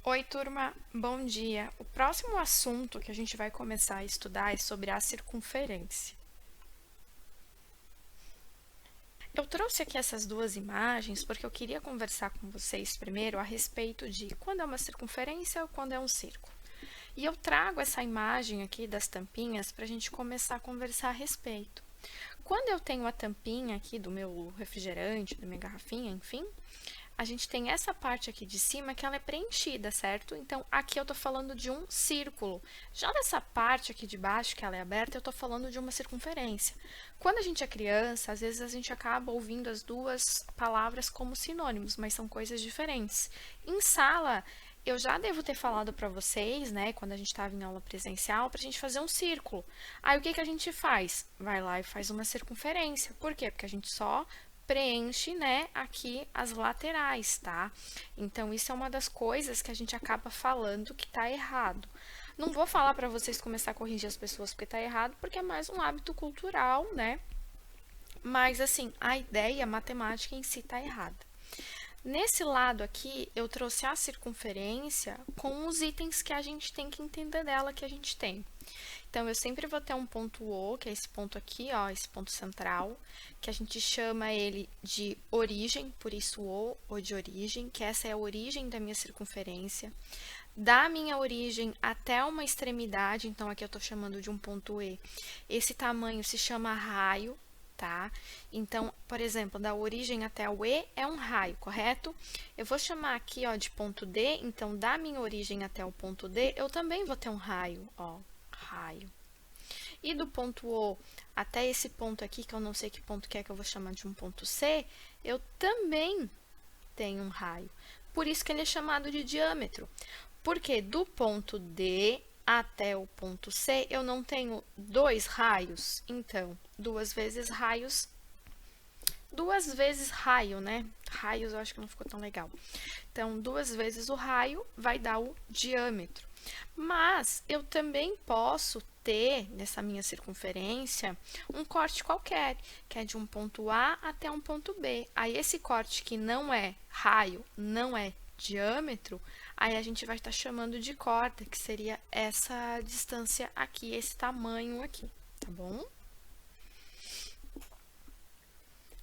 Oi, turma, bom dia. O próximo assunto que a gente vai começar a estudar é sobre a circunferência. Eu trouxe aqui essas duas imagens porque eu queria conversar com vocês primeiro a respeito de quando é uma circunferência ou quando é um círculo. E eu trago essa imagem aqui das tampinhas para a gente começar a conversar a respeito. Quando eu tenho a tampinha aqui do meu refrigerante, da minha garrafinha, enfim, a gente tem essa parte aqui de cima que ela é preenchida, certo? Então, aqui eu tô falando de um círculo. Já nessa parte aqui de baixo, que ela é aberta, eu tô falando de uma circunferência. Quando a gente é criança, às vezes a gente acaba ouvindo as duas palavras como sinônimos, mas são coisas diferentes. Em sala, eu já devo ter falado para vocês, né, quando a gente estava em aula presencial, para a gente fazer um círculo. Aí, o que a gente faz? Vai lá e faz uma circunferência. Por quê? Porque a gente só preenche, né, aqui as laterais, tá? Então, isso é uma das coisas que a gente acaba falando que tá errado. Não vou falar para vocês começar a corrigir as pessoas porque tá errado, porque é mais um hábito cultural, né? Mas, assim, a ideia matemática em si tá errada. Nesse lado aqui, eu trouxe a circunferência com os itens que a gente tem que entender dela que a gente tem. Então, eu sempre vou ter um ponto O, que é esse ponto aqui, ó, esse ponto central, que a gente chama ele de origem, por isso O de origem, que essa é a origem da minha circunferência. Da minha origem até uma extremidade, então aqui eu estou chamando de um ponto E, esse tamanho se chama raio, tá? Então, por exemplo, da origem até o E é um raio, correto? Eu vou chamar aqui, ó, de ponto D, então da minha origem até o ponto D, eu também vou ter um raio, ó, raio. E do ponto O até esse ponto aqui, que eu não sei que ponto que eu vou chamar de um ponto C, eu também tenho um raio. Por isso que ele é chamado de diâmetro. Porque do ponto D até o ponto C, eu não tenho dois raios. Então, duas vezes raio, né? Raios eu acho que não ficou tão legal. Então, duas vezes o raio vai dar o diâmetro. Mas eu também posso ter, nessa minha circunferência, um corte qualquer, que é de um ponto A até um ponto B. Aí, esse corte que não é raio, não é diâmetro, aí a gente vai estar chamando de corda, que seria essa distância aqui, esse tamanho aqui, tá bom?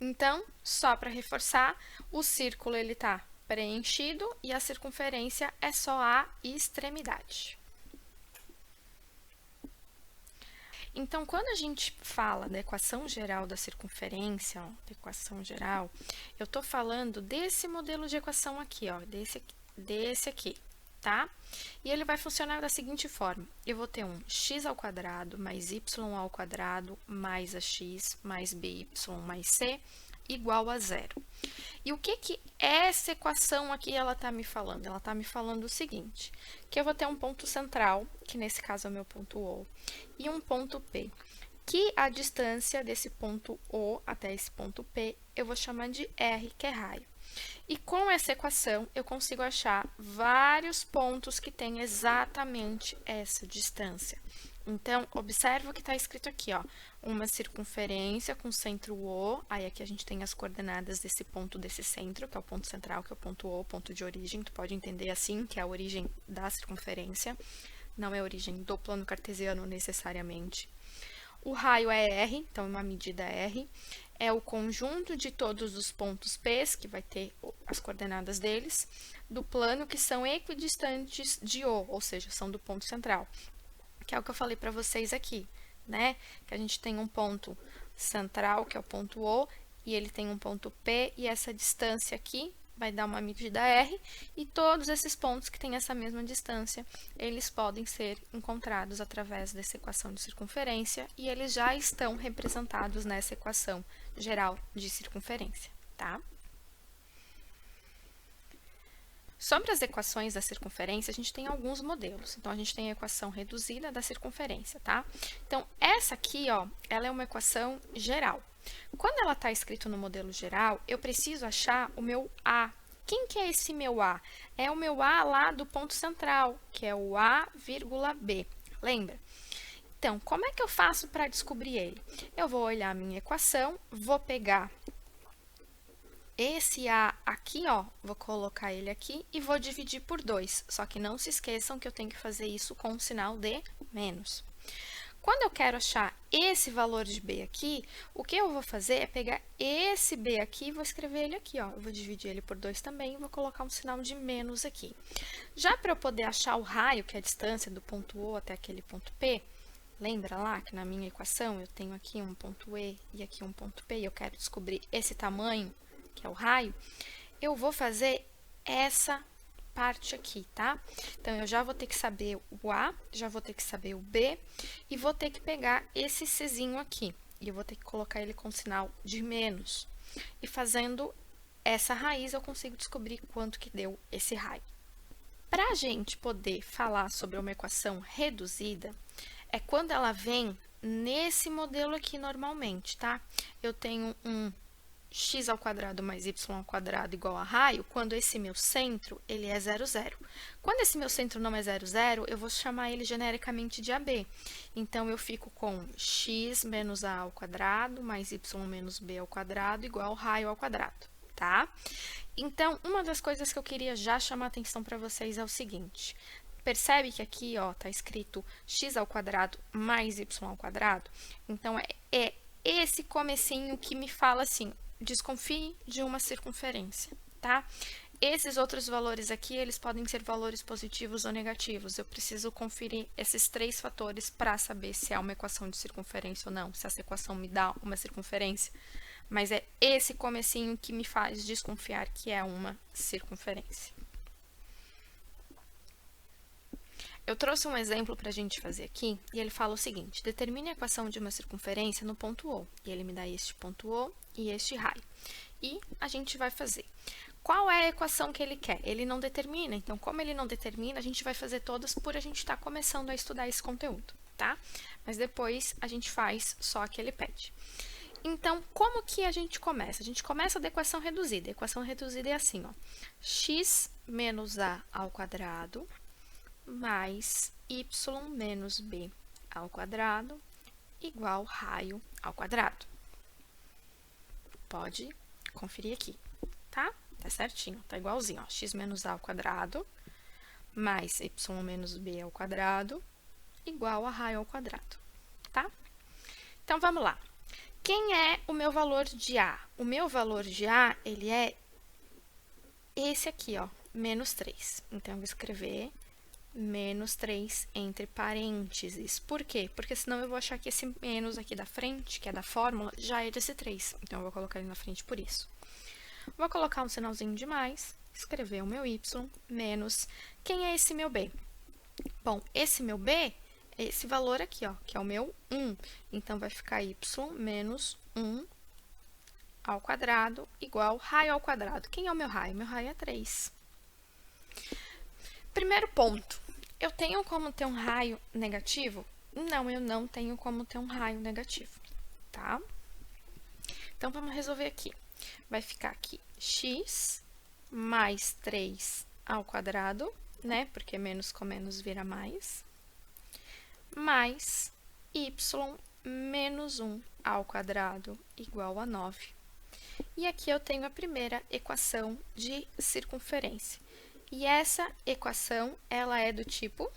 Então, só para reforçar, o círculo ele está preenchido e a circunferência é só a extremidade. Então, quando a gente fala da equação geral da circunferência, ó, da equação geral, eu estou falando desse modelo de equação aqui, ó, desse aqui, tá? E ele vai funcionar da seguinte forma: eu vou ter um x ao quadrado mais y ao quadrado mais ax mais by mais c igual a zero. E o que essa equação aqui ela está me falando? Ela está me falando o seguinte, que eu vou ter um ponto central, que nesse caso é o meu ponto O, e um ponto P, que a distância desse ponto O até esse ponto P eu vou chamar de R, que é raio. E com essa equação, eu consigo achar vários pontos que têm exatamente essa distância. Então, observa o que está escrito aqui, ó. Uma circunferência com centro O, aí aqui a gente tem as coordenadas desse ponto, desse centro, que é o ponto central, que é o ponto O, ponto de origem. Tu pode entender assim, que é a origem da circunferência, não é a origem do plano cartesiano necessariamente. O raio é R, então é uma medida R. É o conjunto de todos os pontos P, que vai ter as coordenadas deles, do plano que são equidistantes de O, ou seja, são do ponto central. Que é o que eu falei para vocês aqui, né? Que a gente tem um ponto central, que é o ponto O, e ele tem um ponto P, e essa distância aqui vai dar uma medida R, e todos esses pontos que têm essa mesma distância, eles podem ser encontrados através dessa equação de circunferência, e eles já estão representados nessa equação geral de circunferência, tá? Sobre as equações da circunferência, a gente tem alguns modelos. Então, a gente tem a equação reduzida da circunferência, tá? Então, essa aqui, ó, ela é uma equação geral. Quando ela está escrita no modelo geral, eu preciso achar o meu A. Quem que é esse meu A? É o meu A lá do ponto central, que é o A, B. Lembra? Então, como é que eu faço para descobrir ele? Eu vou olhar a minha equação, vou pegar esse a aqui, ó, vou colocar ele aqui e vou dividir por 2. Só que não se esqueçam que eu tenho que fazer isso com o sinal de menos. Quando eu quero achar esse valor de b aqui, o que eu vou fazer é pegar esse b aqui e vou escrever ele aqui, ó. Eu vou dividir ele por 2 também e vou colocar um sinal de menos aqui. Já para eu poder achar o raio, que é a distância do ponto O até aquele ponto P, lembra lá que na minha equação eu tenho aqui um ponto E e aqui um ponto P e eu quero descobrir esse tamanho, que é o raio, eu vou fazer essa parte aqui, tá? Então, eu já vou ter que saber o A, já vou ter que saber o B e vou ter que pegar esse Czinho aqui. E eu vou ter que colocar ele com sinal de menos. E fazendo essa raiz, eu consigo descobrir quanto que deu esse raio. Para a gente poder falar sobre uma equação reduzida, é quando ela vem nesse modelo aqui normalmente, tá? Eu tenho um x ao quadrado mais y ao quadrado igual a raio, quando esse meu centro, ele é 0, 0. Quando esse meu centro não é 0, 0, eu vou chamar ele genericamente de AB. Então, eu fico com x menos a ao quadrado mais y menos b ao quadrado igual raio ao quadrado, tá? Então, uma das coisas que eu queria já chamar a atenção para vocês é o seguinte. Percebe que aqui, ó, tá escrito x ao quadrado mais y ao quadrado? Então, é esse comecinho que me fala assim, desconfie de uma circunferência, tá? Esses outros valores aqui, eles podem ser valores positivos ou negativos. Eu preciso conferir esses 3 fatores para saber se é uma equação de circunferência ou não, se essa equação me dá uma circunferência. Mas é esse comecinho que me faz desconfiar que é uma circunferência. Eu trouxe um exemplo para a gente fazer aqui, e ele fala o seguinte, determine a equação de uma circunferência no ponto O, e ele me dá este ponto O e este raio. E a gente vai fazer. Qual é a equação que ele quer? Ele não determina, então, como ele não determina, a gente vai fazer todas por a gente estar começando a estudar esse conteúdo, tá? Mas depois a gente faz só a que ele pede. Então, como que a gente começa? A gente começa da equação reduzida. A equação reduzida é assim, ó, x menos a ao quadrado mais y menos b ao quadrado igual raio ao quadrado. Pode conferir aqui, tá? Tá certinho, tá igualzinho, ó, x menos a ao quadrado mais y menos b ao quadrado igual a raio ao quadrado, tá? Então, vamos lá. Quem é o meu valor de A? O meu valor de A, ele é esse aqui, ó, menos 3. Então, eu vou escrever menos 3 entre parênteses. Por quê? Porque senão eu vou achar que esse menos aqui da frente, que é da fórmula, já é desse 3. Então, eu vou colocar ele na frente por isso. Vou colocar um sinalzinho de mais, escrever o meu y, menos... Quem é esse meu b? Bom, esse meu b é esse valor aqui, ó, que é o meu 1. Então, vai ficar y menos 1 ao quadrado igual raio ao quadrado. Quem é o meu raio? Meu raio é 3. Primeiro ponto, eu tenho como ter um raio negativo? Não, eu não tenho como ter um raio negativo, tá? Então, vamos resolver aqui. Vai ficar aqui x mais 3 ao quadrado, né? Porque menos com menos vira mais. Mais y menos 1 ao quadrado igual a 9. E aqui eu tenho a primeira equação de circunferência. E essa equação, ela é do tipo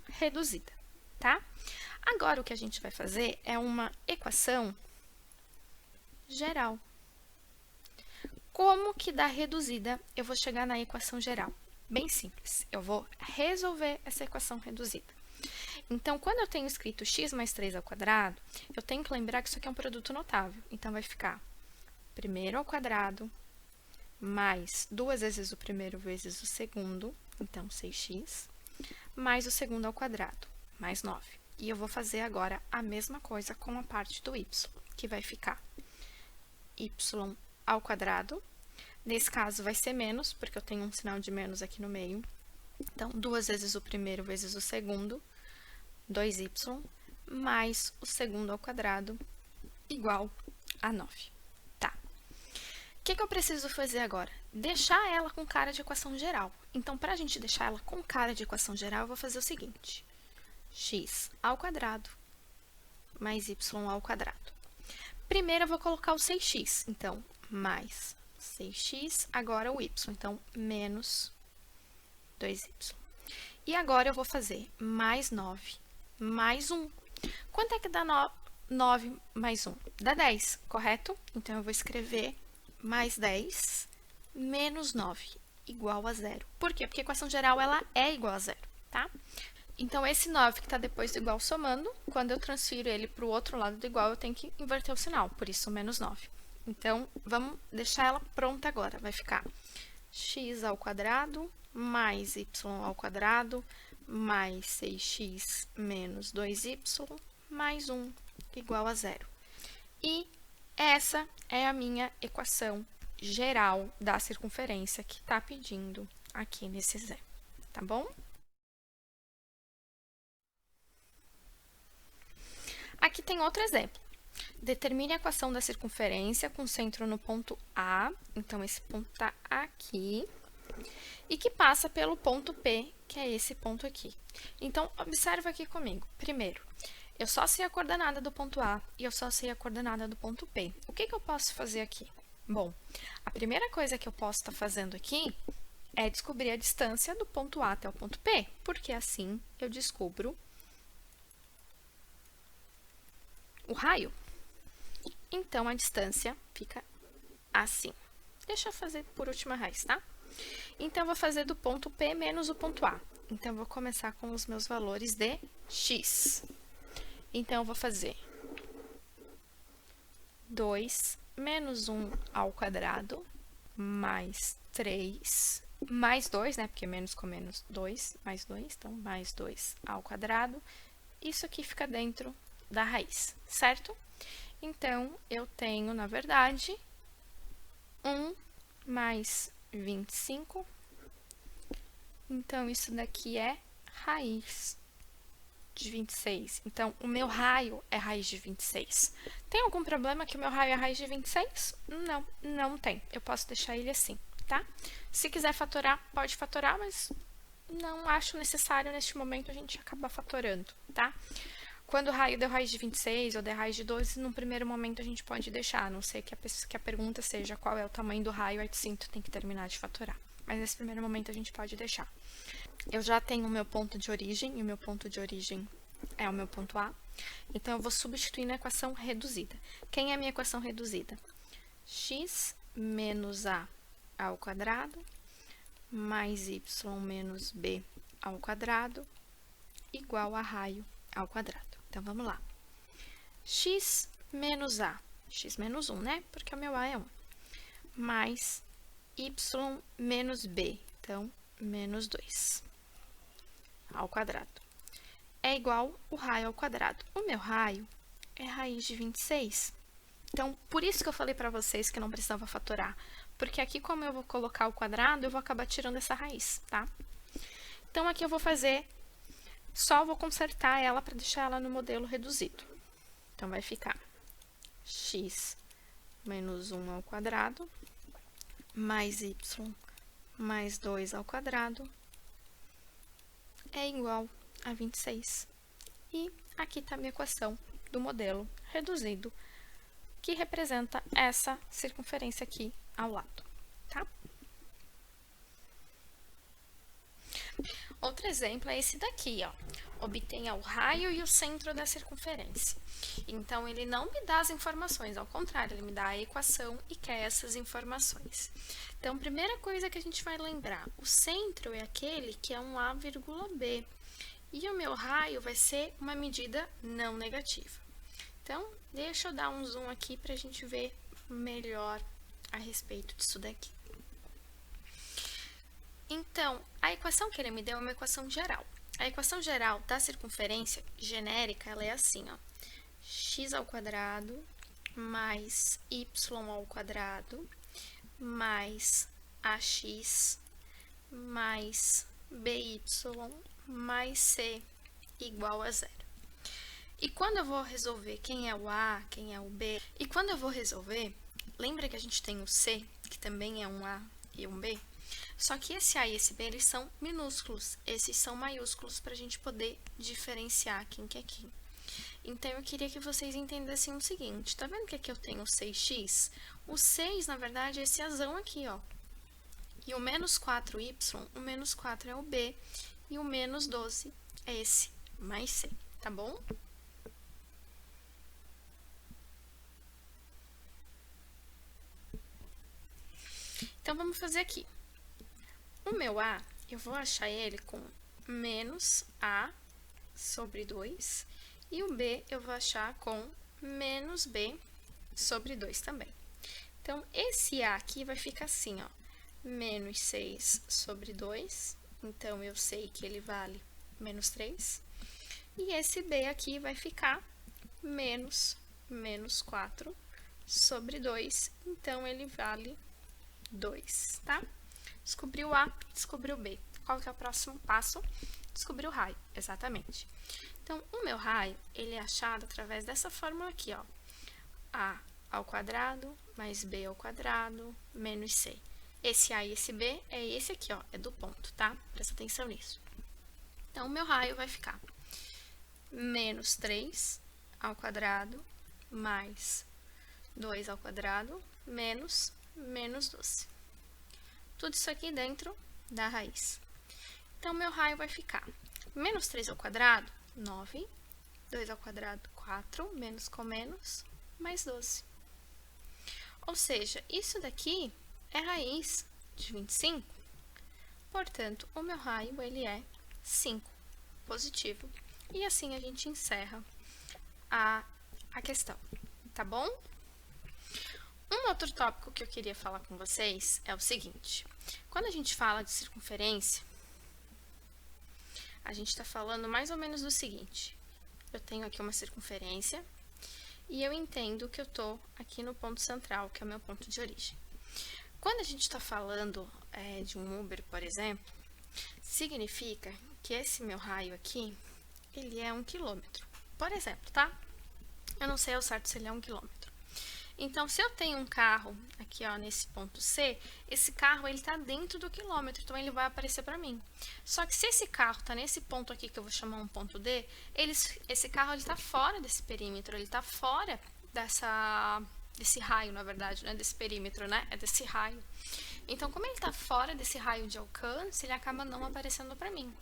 reduzida, tá? Agora, o que a gente vai fazer é uma equação geral. Como que da reduzida eu vou chegar na equação geral? Bem simples, eu vou resolver essa equação reduzida. Então, quando eu tenho escrito x mais 3 ao quadrado, eu tenho que lembrar que isso aqui é um produto notável. Então, vai ficar primeiro ao quadrado mais 2 vezes o primeiro vezes o segundo, então 6x, mais o segundo ao quadrado, mais 9. E eu vou fazer agora a mesma coisa com a parte do y, que vai ficar y ao quadrado. Nesse caso, vai ser menos, porque eu tenho um sinal de menos aqui no meio. Então, 2 vezes o primeiro vezes o segundo, 2y, mais o segundo ao quadrado, igual a 9. O que eu preciso fazer agora? Deixar ela com cara de equação geral. Então, para a gente deixar ela com cara de equação geral, eu vou fazer o seguinte. X ao quadrado mais y ao quadrado. Primeiro, eu vou colocar o 6x. Então, mais 6x, agora o y, então, menos 2y. E agora eu vou fazer mais 9, mais 1. Quanto é que dá 9 mais 1? Dá 10, correto? Então, eu vou escrever mais 10 menos 9, igual a 0. Por quê? Porque a equação geral, ela é igual a 0, tá? Então, esse 9 que está depois do igual somando, quando eu transfiro ele para o outro lado do igual, eu tenho que inverter o sinal, por isso, menos 9. Então, vamos deixar ela pronta agora. Vai ficar x ao quadrado mais y ao quadrado mais 6x menos 2y mais 1 igual a 0. E essa é a minha equação geral da circunferência que está pedindo aqui nesse exemplo, tá bom? Aqui tem outro exemplo. Determine a equação da circunferência com centro no ponto A, então esse ponto está aqui, e que passa pelo ponto P, que é esse ponto aqui. Então, observa aqui comigo. Primeiro, eu só sei a coordenada do ponto A e eu só sei a coordenada do ponto P. O que eu posso fazer aqui? Bom, a primeira coisa que eu posso estar fazendo aqui é descobrir a distância do ponto A até o ponto P, porque assim eu descubro o raio. Então, a distância fica assim. Deixa eu fazer por última raiz, tá? Então, eu vou fazer do ponto P menos o ponto A. Então, eu vou começar com os meus valores de x. Então, eu vou fazer 2 menos 1 ao quadrado, mais 3, mais 2, né? Porque menos com menos, 2, mais 2. Então, mais 2 ao quadrado. Isso aqui fica dentro da raiz, certo? Então, eu tenho, na verdade, 1 mais 25. Então, isso daqui é raiz de 26. Então, o meu raio é raiz de 26. Tem algum problema que o meu raio é raiz de 26? Não, não tem. Eu posso deixar ele assim, tá? Se quiser fatorar, pode fatorar, mas não acho necessário neste momento a gente acabar fatorando, tá? Quando o raio deu raiz de 26 ou der raiz de 12, num primeiro momento a gente pode deixar, a não ser que a pergunta seja qual é o tamanho do raio, aí sim tu tem que terminar de fatorar. Mas nesse primeiro momento a gente pode deixar. Eu já tenho o meu ponto de origem, e o meu ponto de origem é o meu ponto A. Então, eu vou substituir na equação reduzida. Quem é a minha equação reduzida? X menos A ao quadrado, mais Y menos B ao quadrado, igual a raio ao quadrado. Então, vamos lá. X menos A, x menos 1, né? Porque o meu A é 1. Mais Y menos B, então, menos 2 ao quadrado. É igual o raio ao quadrado. O meu raio é raiz de 26. Então, por isso que eu falei para vocês que não precisava fatorar. Porque aqui, como eu vou colocar o quadrado, eu vou acabar tirando essa raiz, tá? Então, aqui eu vou fazer... Só vou consertar ela para deixar ela no modelo reduzido. Então, vai ficar x menos 1 ao quadrado, mais y mais 2 ao quadrado, é igual a 26. E aqui está a minha equação do modelo reduzido, que representa essa circunferência aqui ao lado, tá? Outro exemplo é esse daqui, ó. Obtenha o raio e o centro da circunferência. Então, ele não me dá as informações, ao contrário, ele me dá a equação e quer essas informações. Então, primeira coisa que a gente vai lembrar, o centro é aquele que é um A, B. E o meu raio vai ser uma medida não negativa. Então, deixa eu dar um zoom aqui para a gente ver melhor a respeito disso daqui. Então, a equação que ele me deu é uma equação geral. A equação geral da circunferência genérica, ela é assim, ó. X ao quadrado mais y ao quadrado mais ax mais by mais c igual a 0. E quando eu vou resolver quem é o a, quem é o b, e quando eu vou resolver, lembra que a gente tem o c, que também é um a e um b? Só que esse A e esse B, eles são minúsculos, esses são maiúsculos para a gente poder diferenciar quem que é quem. Então, eu queria que vocês entendessem o seguinte, tá vendo que aqui eu tenho 6x? O 6, na verdade, é esse azão aqui, ó. E o menos 4y, o menos 4 é o b, e o menos 12 é esse mais c, tá bom? Então, vamos fazer aqui. O meu a, eu vou achar ele com menos a sobre 2, e o b eu vou achar com menos b sobre 2 também. Então, esse a aqui vai ficar assim, ó, menos 6 sobre 2, então eu sei que ele vale menos 3. E esse b aqui vai ficar menos 4 sobre 2, então ele vale 2, tá? Descobriu A, descobriu B. Qual que é o próximo passo? Descobrir o raio, exatamente. Então, o meu raio, ele é achado através dessa fórmula aqui, ó. A ao quadrado mais B ao quadrado menos C. Esse A e esse B é esse aqui, ó, é do ponto, tá? Presta atenção nisso. Então, o meu raio vai ficar menos 3 ao quadrado mais 2 ao quadrado menos 12. Tudo isso aqui dentro da raiz. Então, meu raio vai ficar menos 3 ao quadrado, 9, 2 ao quadrado, 4, menos com menos, mais 12. Ou seja, isso daqui é raiz de 25, portanto, o meu raio, ele é 5, positivo. E assim a gente encerra a questão, tá bom? Um outro tópico que eu queria falar com vocês é o seguinte. Quando a gente fala de circunferência, a gente está falando mais ou menos do seguinte. Eu tenho aqui uma circunferência e eu entendo que eu estou aqui no ponto central, que é o meu ponto de origem. Quando a gente está falando de um Uber, por exemplo, significa que esse meu raio aqui, ele é 1 quilômetro. Por exemplo, tá? Eu não sei ao certo se ele é 1 quilômetro. Então, se eu tenho um carro aqui, ó, nesse ponto C, esse carro, ele tá dentro do quilômetro, então ele vai aparecer para mim. Só que se esse carro tá nesse ponto aqui, que eu vou chamar um ponto D, esse carro, ele tá fora desse perímetro, ele tá fora desse raio, na verdade, né, desse perímetro, né, é desse raio. Então, como ele tá fora desse raio de alcance, ele acaba não aparecendo para mim.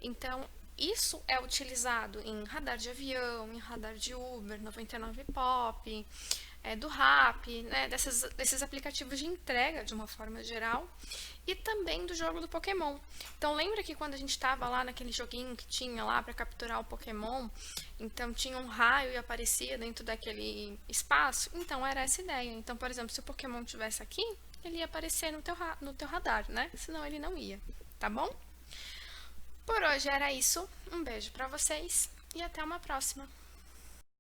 Então, isso é utilizado em radar de avião, em radar de Uber, 99pop, do Rappi, né, desses aplicativos de entrega de uma forma geral, e também do jogo do Pokémon. Então, lembra que quando a gente estava lá naquele joguinho que tinha lá para capturar o Pokémon, então tinha um raio e aparecia dentro daquele espaço? Então, era essa ideia. Então, por exemplo, se o Pokémon estivesse aqui, ele ia aparecer no teu radar, né? Senão ele não ia, tá bom? Por hoje era isso. Um beijo para vocês e até uma próxima.